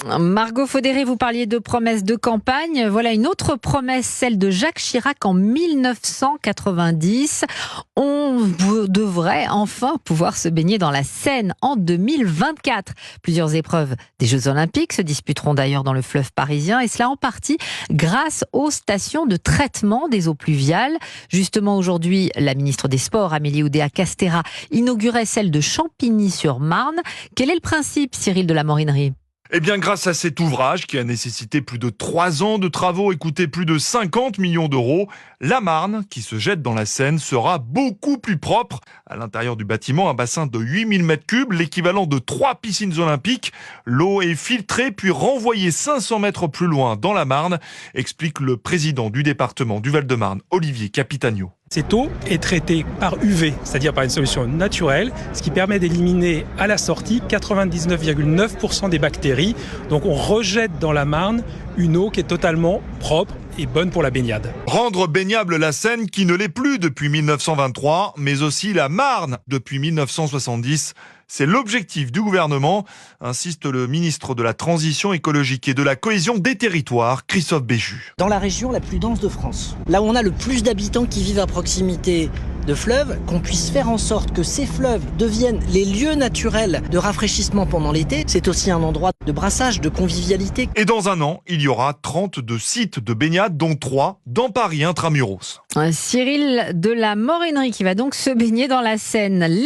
Margot Faudéré, vous parliez de promesses de campagne. Voilà une autre promesse, celle de Jacques Chirac en 1990. On devrait enfin pouvoir se baigner dans la Seine en 2024. Plusieurs épreuves des Jeux Olympiques se disputeront d'ailleurs dans le fleuve parisien, et cela en partie grâce aux stations de traitement des eaux pluviales. Justement, aujourd'hui, la ministre des Sports, Amélie Oudéa-Castéra, inaugurait celle de Champigny-sur-Marne. Quel est le principe, Cyril de la Morinerie ? Eh bien, grâce à cet ouvrage qui a nécessité plus de 3 ans de travaux et coûté plus de 50 millions d'euros, la Marne, qui se jette dans la Seine, sera beaucoup plus propre. À l'intérieur du bâtiment, un bassin de 8000 m3, l'équivalent de 3 piscines olympiques. L'eau est filtrée puis renvoyée 500 mètres plus loin dans la Marne, explique le président du département du Val-de-Marne, Olivier Capitagno. Cette eau est traitée par UV, c'est-à-dire par une solution naturelle, ce qui permet d'éliminer à la sortie 99,9% des bactéries. Donc on rejette dans la Marne une eau qui est totalement propre et bonne pour la baignade. Rendre baignable la Seine qui ne l'est plus depuis 1923, mais aussi la Marne depuis 1970. C'est l'objectif du gouvernement, insiste le ministre de la Transition écologique et de la cohésion des territoires, Christophe Béchu. Dans la région la plus dense de France, là où on a le plus d'habitants qui vivent à proximité de fleuves, qu'on puisse faire en sorte que ces fleuves deviennent les lieux naturels de rafraîchissement pendant l'été. C'est aussi un endroit de brassage, de convivialité. Et dans un an, il y aura 32 sites de baignade, dont 3 dans Paris intramuros. Cyril de la Morinerie qui va donc se baigner dans la Seine.